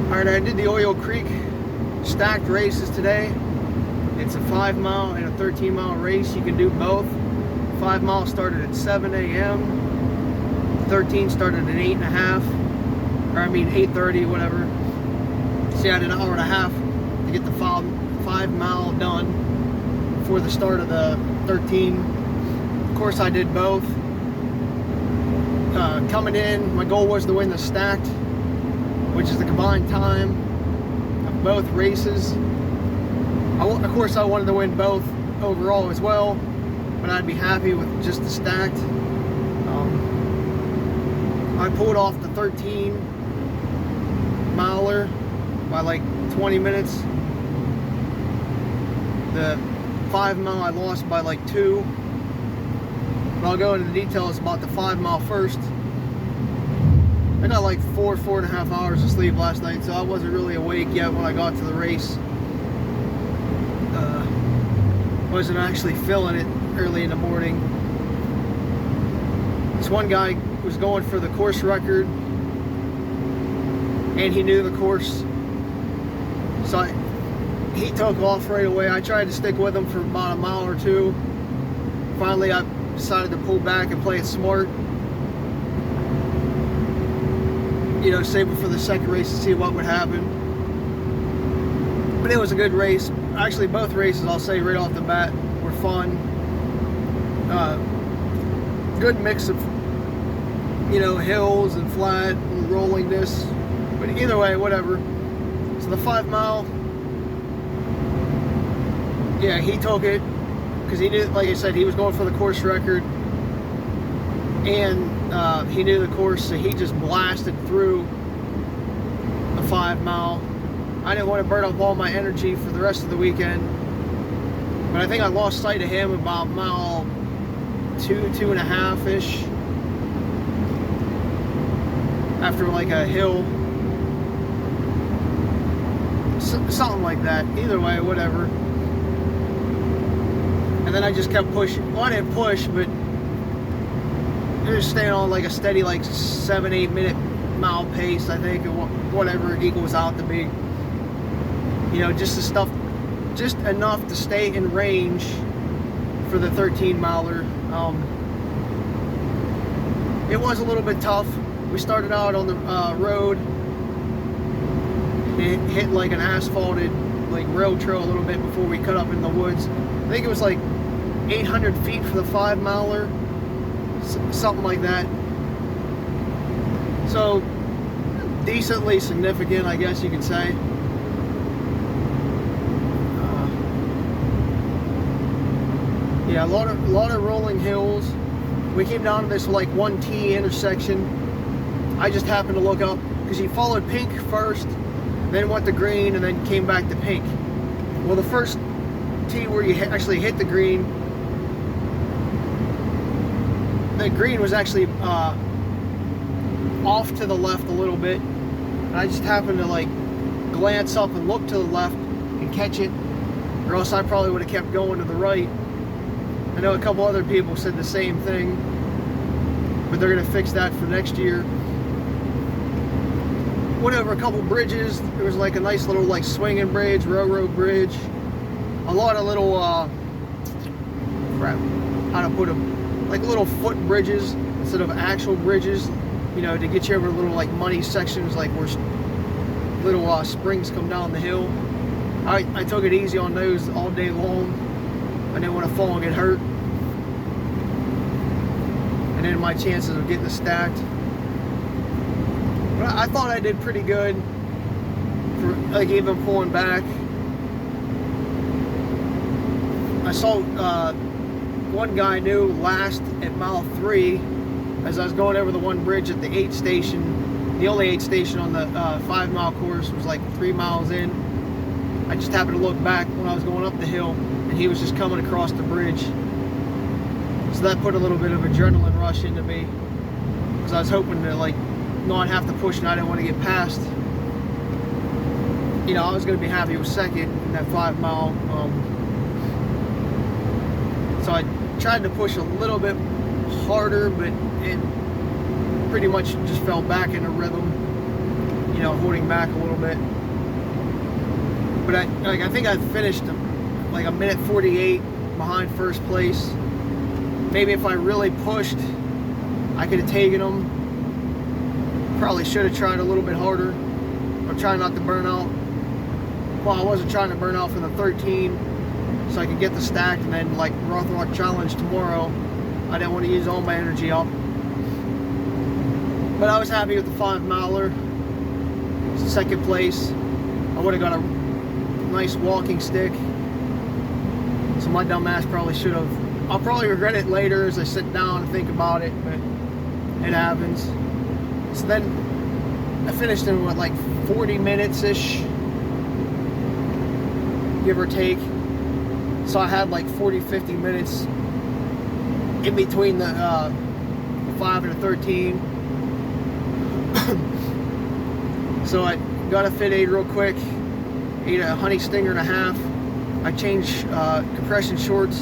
Alright, I did the Oil Creek stacked races today. It's a 5 mile and a 13 mile race. You can do both. 5 mile started at 7 a.m. 13 started at 8:30, or I mean 8:30, whatever. So I had an hour and a half to get the 5 mile done before the start of the 13. Of course, I did both. Coming in, my goal was to win the stacked, which is the combined time of both races. Of course, I wanted to win both overall as well, but I'd be happy with just the stacked. I pulled off the 13 miler by like 20 minutes. The 5 mile I lost by like 2. But I'll go into the details about the 5 mile first. I got like 4.5 hours of sleep last night, so I wasn't really awake yet when I got to the race. Wasn't actually feeling it early in the morning. This one guy was going for the course record, and he knew the course, so he took off right away. I tried to stick with him for about a mile or two. Finally, I decided to pull back and play it smart. You know, save it for the second race to see what would happen. But it was a good race. Actually, both races, I'll say right off the bat, were fun. Good mix of, you know, hills and flat and rollingness. But either way, whatever. So the 5 mile, yeah, he took it because he knew, like I said, he was going for the course record, and he knew the course, so he just blasted through the 5 mile. I didn't want to burn up all my energy for the rest of the weekend, but I think I lost sight of him about mile 2.5-ish, after like a hill, something like that. Either way, whatever. And then I just kept pushing. Well, I didn't push, but just staying on like a steady, like 7-8 minute mile pace, I think, or whatever it equals out to be. You know, just enough to stay in range for the 13 miler. It was a little bit tough. We started out on the road. It hit like an asphalted like rail trail a little bit before we cut up in the woods. I think it was like 800 feet for the 5 miler, something like that. So decently significant, I guess you could say. Yeah, a lot of rolling hills. We came down to this like 1T intersection. I just happened to look up because you followed pink first, then went to green, and then came back to pink. Well, the first T where you actually hit the green was actually off to the left a little bit, and I just happened to like glance up and look to the left and catch it, or else I probably would have kept going to the right. I know a couple other people said the same thing, but they're going to fix that for next year. Went over a couple bridges. There was like a nice little like swinging bridge, railroad bridge. A lot of little, crap, how to put them, like little foot bridges instead of actual bridges, you know, to get you over little like muddy sections, like where little springs come down the hill. I took it easy on those all day long. I didn't want to fall and get hurt. And then my chances of getting stacked. But I thought I did pretty good for like even pulling back. I saw one guy knew last at mile 3 as I was going over the one bridge at the 8 station. The only 8 station on the 5 mile course was like 3 miles in. I just happened to look back when I was going up the hill, and he was just coming across the bridge. So that put a little bit of adrenaline rush into me, because I was hoping to like not have to push, and I didn't want to get past. You know, I was going to be happy with second in that 5 mile. So I tried to push a little bit harder, but it pretty much just fell back into rhythm. you know, holding back a little bit. But I think I finished like a minute 48 behind first place. Maybe if I really pushed, I could have taken them. Probably should have tried a little bit harder. I'm trying not to burn out. Well, I wasn't trying to burn out for the 13, so I could get the stack, and then like Rothrok challenge tomorrow, I didn't want to use all my energy up. But I was happy with the 5 miler. Second place. I would have got a nice walking stick. So my dumb ass probably should have. I'll probably regret it later as I sit down and think about it, but it happens. So then I finished in what, like 40 minutes-ish, give or take. So I had like 40-50 minutes in between the 5 and the 13. So I got a fit aid real quick, ate a honey stinger and a half. I changed compression shorts,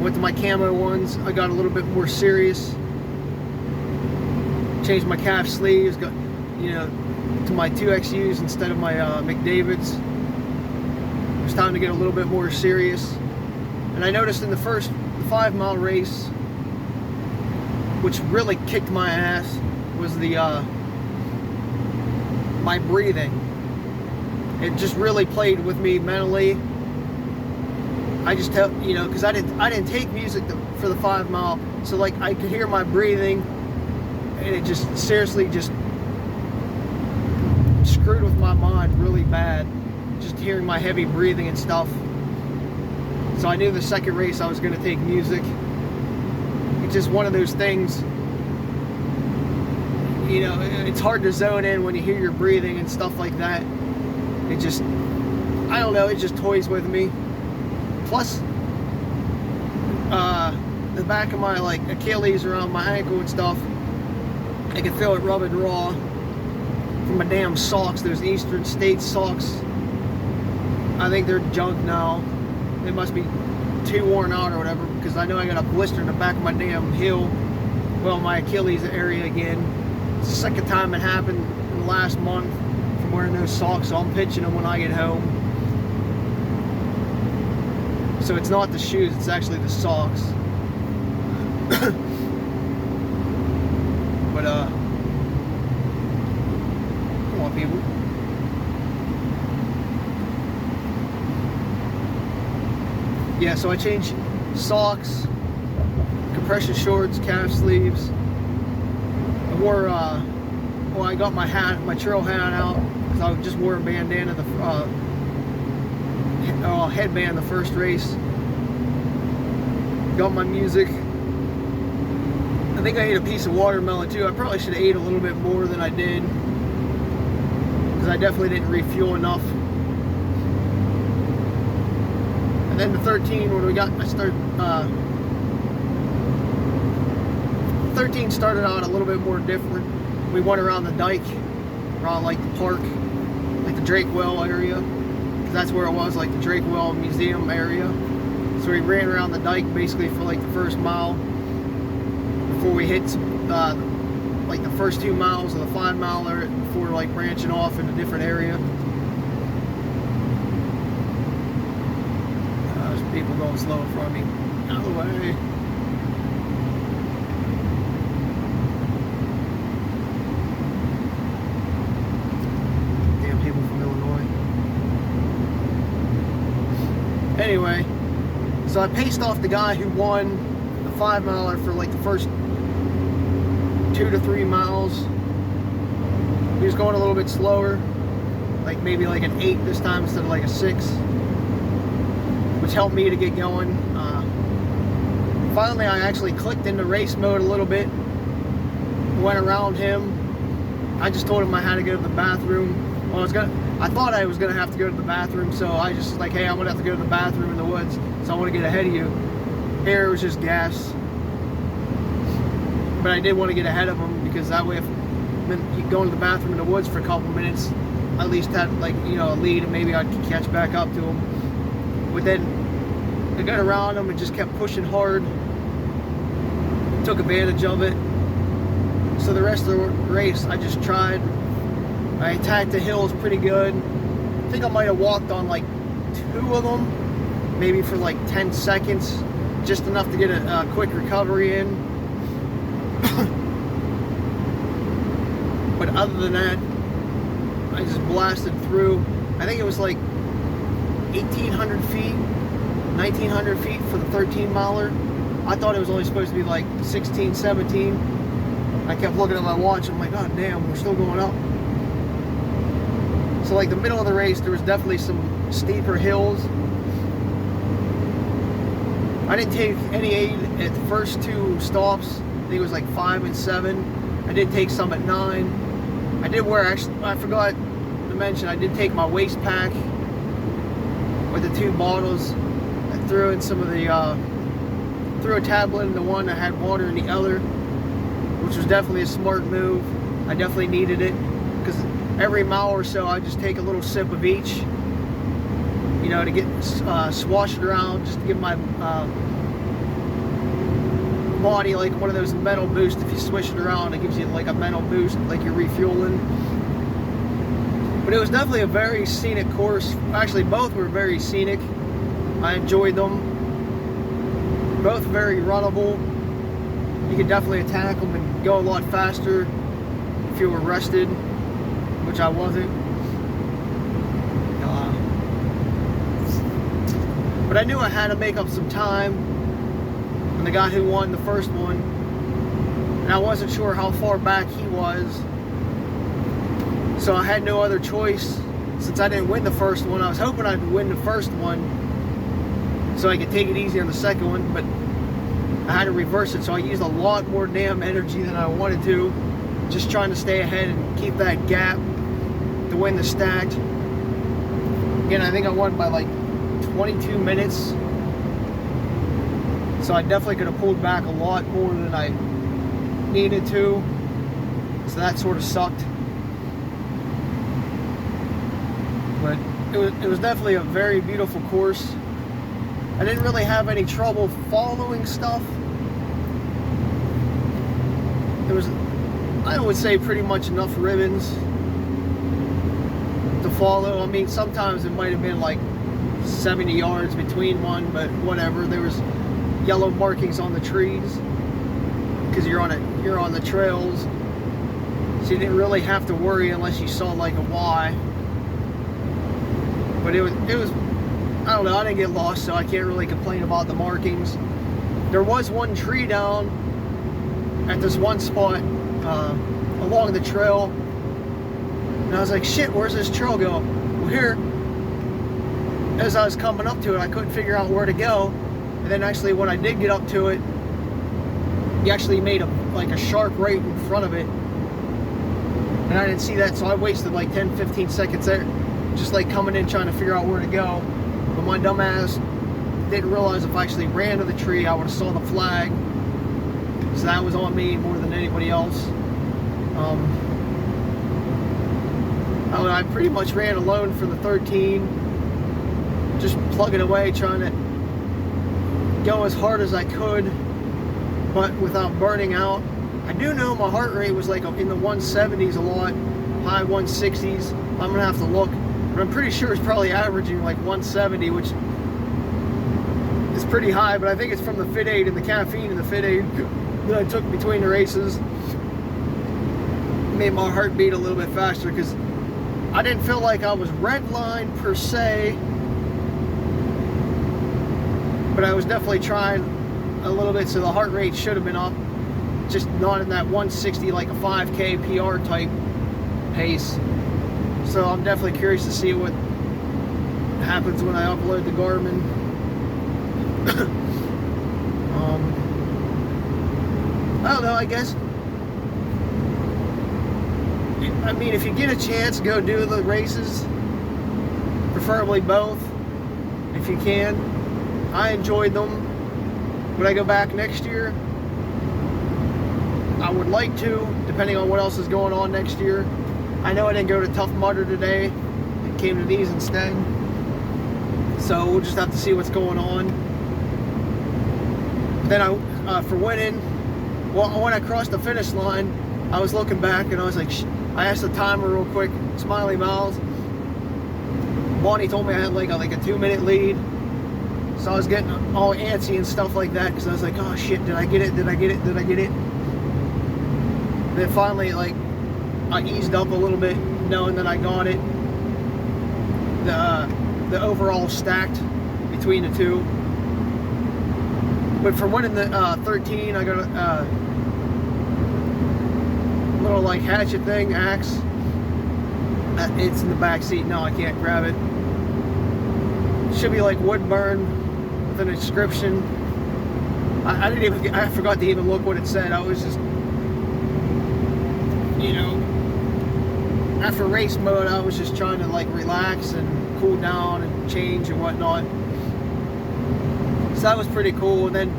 went to my camo ones. I got a little bit more serious. Changed my calf sleeves, got, you know, to my 2XUs instead of my McDavid's. It was time to get a little bit more serious. And I noticed in the 5 mile race, which really kicked my ass, was the my breathing. It just really played with me mentally. I just tell, you know, because I didn't take music for the 5 mile, so like I could hear my breathing, and it just seriously just screwed with my mind really bad. Just hearing my heavy breathing and stuff. So I knew the second race I was going to take music. It's just one of those things. You know, it's hard to zone in when you hear your breathing and stuff like that. It just, I don't know, it just toys with me. Plus, the back of my like Achilles around my ankle and stuff, I can feel it rubbing raw from my damn socks, those Eastern States socks. I think they're junk now. They must be too worn out or whatever, because I know I got a blister in the back of my damn heel, well, my Achilles area again. It's the second time it happened in the last month from wearing those socks, so I'm pitching them when I get home. So it's not the shoes, it's actually the socks. But come on, people. Yeah, so I changed socks, compression shorts, calf sleeves. I wore, well, I got my hat, my trail hat out, because I just wore a bandana, headband the first race. Got my music. I think I ate a piece of watermelon too. I probably should have ate a little bit more than I did, because I definitely didn't refuel enough. And then the 13, when we got, I started, 13 started out a little bit more different. We went around the dike, around like the park, like the Drake Well area, because that's where it was, like the Drake Well Museum area. So we ran around the dike basically for like the first mile before we hit like the first 2 miles of the 5 miler before like branching off in a different area. There's people going slow in front of me. Out of the way. Damn people from Illinois. Anyway, so I paced off the guy who won the 5 miler for like the first 2 to 3 miles. He was going a little bit slower, like maybe like an 8 this time instead of like a 6, which helped me to get going. Finally, I actually clicked into race mode a little bit, went around him. I just told him I had to go to the bathroom. Well, I thought I was gonna have to go to the bathroom, so I just like, hey, I'm gonna have to go to the bathroom in the woods, so I want to get ahead of you. Here it was just gas, but I did want to get ahead of him, because that way, if I'm going to the bathroom in the woods for a couple minutes, I at least had, like, you know, a lead, and maybe I'd catch back up to him. But then I got around him and just kept pushing hard, took advantage of it. So the rest of the race, I just tried I attacked the hills pretty good. I think I might have walked on like 2 of them, maybe for like 10 seconds, just enough to get a quick recovery in. But other than that, I just blasted through. I think it was like 1,800 feet, 1,900 feet for the 13 miler. I thought it was only supposed to be like 16, 17. I kept looking at my watch. I'm like, oh damn, we're still going up. So like the middle of the race, there was definitely some steeper hills. I didn't take any aid at the first 2 stops. I think it was like 5 and 7. I did take some at 9. I did wear, actually, I forgot to mention, I did take my waist pack with the 2 bottles. I threw in some of the, threw a tablet in the one that had water in the other, which was definitely a smart move. I definitely needed it, because every mile or so I just take a little sip of each, you know, to get swash it around, just to give my body like one of those mental boosts. If you swish it around, it gives you like a mental boost, like you're refueling. But it was definitely a very scenic course. Actually, both were very scenic. I enjoyed them. Both very runnable. You could definitely attack them and go a lot faster if you were rested, which I wasn't. But I knew I had to make up some time. And the guy who won the first one, and I wasn't sure how far back he was, so I had no other choice. Since I didn't win the first one, I was hoping I'd win the first one so I could take it easy on the second one, but I had to reverse it, so I used a lot more damn energy than I wanted to, just trying to stay ahead and keep that gap to win the stacked. Again, I think I won by like 22 minutes. So I definitely could have pulled back a lot more than I needed to. So that sort of sucked. But it was definitely a very beautiful course. I didn't really have any trouble following stuff. There was, I would say, pretty much enough ribbons to follow. I mean, sometimes it might have been like 70 yards between one, but whatever. There was yellow markings on the trees because you're on the trails, so you didn't really have to worry unless you saw like a Y. But it was I don't know, I didn't get lost, so I can't really complain about the markings. There was one tree down at this one spot along the trail, and I was like, shit, where's this trail go? Well, here, as I was coming up to it, I couldn't figure out where to go. And then actually when I did get up to it, he actually made like a sharp right in front of it. And I didn't see that, so I wasted like 10-15 seconds there, just like coming in trying to figure out where to go. But my dumb ass didn't realize if I actually ran to the tree, I would have saw the flag. So that was on me more than anybody else. I pretty much ran alone for the 13, just plugging away, trying to go as hard as I could, but without burning out. I do know my heart rate was like in the 170s a lot, high 160s. I'm gonna have to look, but I'm pretty sure it's probably averaging like 170, which is pretty high, but I think it's from the Fit Aid and the caffeine in the Fit Aid that I took between the races. It made my heart beat a little bit faster because I didn't feel like I was redlined per se, but I was definitely trying a little bit, so the heart rate should have been up, just not in that 160 like a 5K PR type pace. So I'm definitely curious to see what happens when I upload the Garmin. I don't know, I guess, I mean, if you get a chance, go do the races, preferably both, if you can. I enjoyed them. Would I go back next year? I would like to, depending on what else is going on next year. I know I didn't go to Tough Mudder today. It came to these instead. So we'll just have to see what's going on. Then for winning, well, when I crossed the finish line, I was looking back and I was like, I asked the timer real quick, Smiley Miles. Bonnie told me I had like a 2-minute lead. So I was getting all antsy and stuff like that because I was like, oh shit, did I get it? Did I get it? Did I get it? Then finally, like, I eased up a little bit, knowing that I got it. The overall stacked between the two. But for winning the 13, I got a little like hatchet thing, axe. It's in the back seat now. I can't grab it. Should be like wood burn with an inscription. I didn't even. I forgot to even look what it said. I was just, you know, after race mode, I was just trying to like relax and cool down and change and whatnot. So that was pretty cool. And then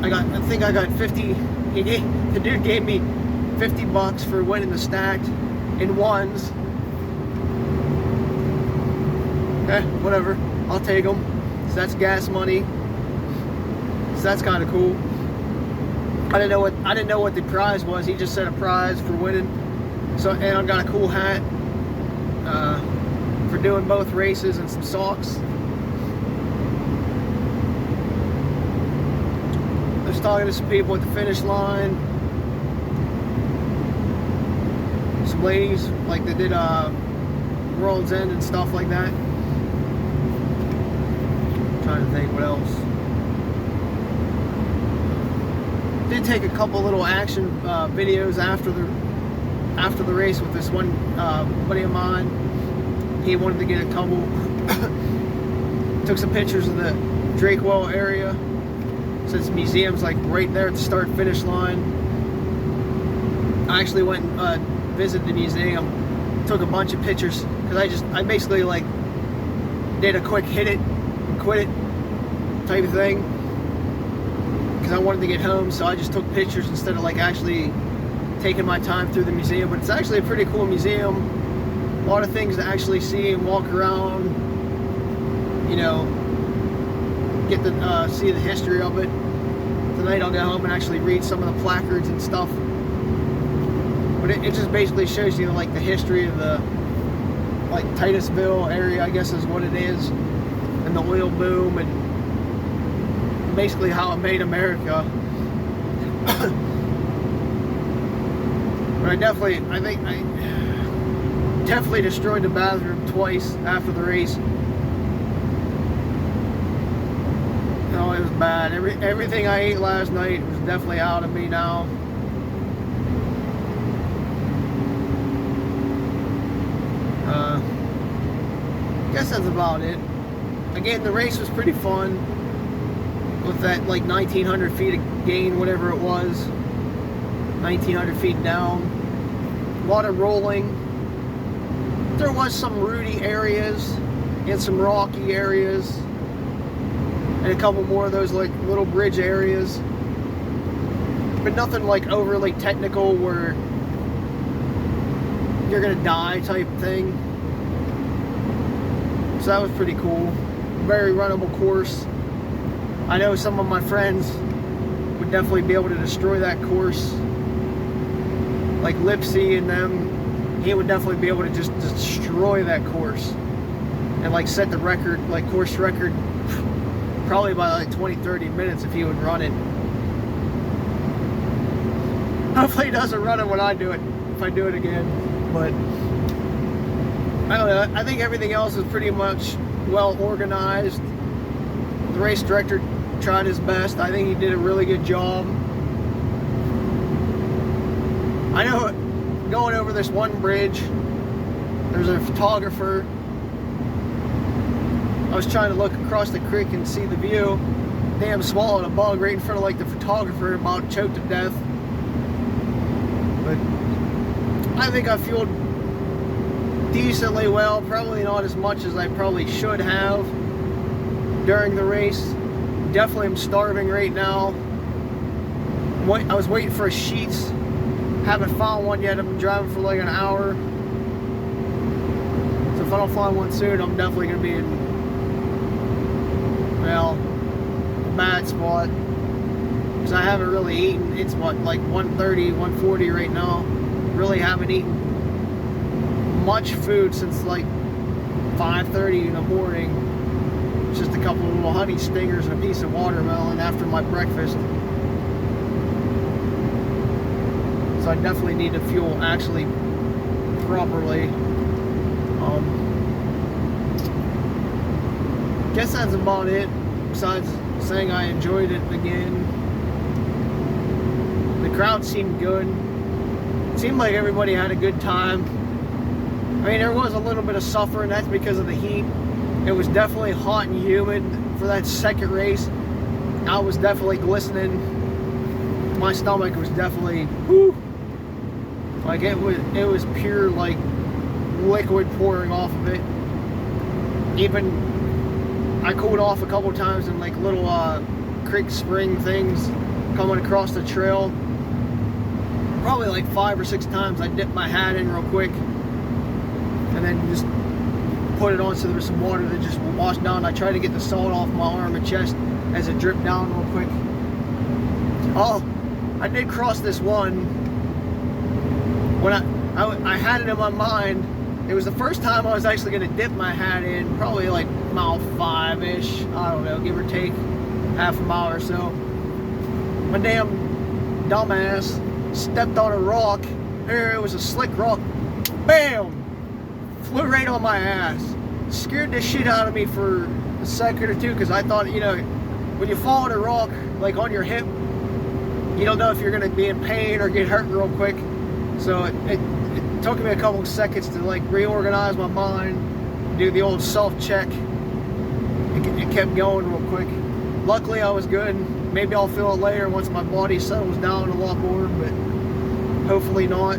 I think I got 50. The dude gave me $50 for winning the stacked in ones. Okay, whatever. I'll take them. So that's gas money. So that's kind of cool. I didn't know what the prize was. He just said a prize for winning. So, and I got a cool hat for doing both races and some socks. I was talking to some people at the finish line. Some ladies, like they did World's End and stuff like that. Trying to think what else. Did take a couple little action videos after the race with this one buddy of mine. He wanted to get a couple. Took some pictures of the Drakewell area, since the museum's like right there at the start finish line. I actually went and visited the museum, took a bunch of pictures because I basically like did a quick hit it and quit it type of thing because I wanted to get home, so I just took pictures instead of like actually taking my time through the museum. But it's actually a pretty cool museum. A lot of things to actually see and walk around, you know, get to see the history of it. Tonight I'll go home and actually read some of the placards and stuff. But it just basically shows you like the history of the like Titusville area, I guess is what it is, and the oil boom and basically how it made America. But I think I definitely destroyed the bathroom twice after the race. Oh, it was bad. Everything I ate last night was definitely out of me now. I guess that's about it. Again, the race was pretty fun with that like 1,900 feet of gain, whatever it was. 1,900 feet down. A lot of rolling. There was some rooty areas and some rocky areas, and a couple more of those like little bridge areas, but nothing like overly technical where you're gonna die type thing. So that was pretty cool. Very runnable course. I know some of my friends would definitely be able to destroy that course, like Lipsy and them. He would definitely be able to just destroy that course and like set the record, like course record, probably by like 20-30 minutes if he would run it. Hopefully he doesn't run it when I do it, if I do it again. But I don't know, I think everything else is pretty much well organized. The race director tried his best. I think he did a really good job. I know going over this one bridge, there's a photographer. I was trying to look across the creek and see the view. Damn, swallowed a bug right in front of like the photographer, about choked to death. But I think I fueled decently well, probably not as much as I probably should have during the race. Definitely am starving right now. I was waiting for a Sheets. Haven't found one yet. I've been driving for like an hour. So if I don't find one soon, I'm definitely going to be in, well, a bad spot. I haven't really eaten. It's what, like 1:30, 1:40 right now. Really haven't eaten much food since like 5:30 in the morning. Just a couple of little honey stingers and a piece of watermelon after my breakfast. So I definitely need to fuel actually properly. Guess that's about it, besides saying I enjoyed it again. The crowd seemed good. It seemed like everybody had a good time. I mean, there was a little bit of suffering. That's because of the heat. It was definitely hot and humid for that second race. I was definitely glistening. My stomach was definitely, whew, like it was pure like liquid pouring off of it. Even I cooled off a couple times in like little creek spring things coming across the trail. Probably like 5 or 6 times I dipped my hat in real quick and then just put it on so there was some water that just washed down. I tried to get the salt off my arm and chest as it dripped down real quick. Oh, I did cross this one. When I had it in my mind, it was the first time I was actually going to dip my hat in, probably like mile 5-ish, I don't know, give or take half a mile or so. My damn dumbass stepped on a rock. There, it was a slick rock. Bam! Flew right on my ass. Scared the shit out of me for a second or two, because I thought, you know, when you fall on a rock, like on your hip, you don't know if you're going to be in pain or get hurt real quick. So it took me a couple of seconds to like reorganize my mind, do the old self-check. It kept going real quick. Luckily I was good. Maybe I'll feel it later once my body settles down a lot more, but hopefully not.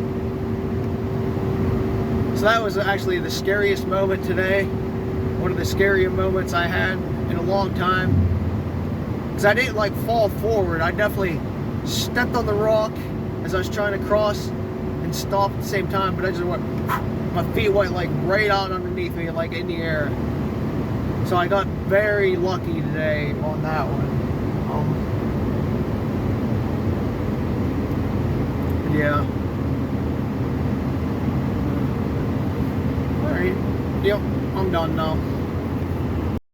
So that was actually the scariest moment today. One of the scariest moments I had in a long time. Because I didn't like fall forward. I definitely stepped on the rock as I was trying to cross and stop at the same time, but I just went, my feet went like right out underneath me, like in the air. So I got very lucky today on that one. Yeah. Alright. Yep, I'm done now.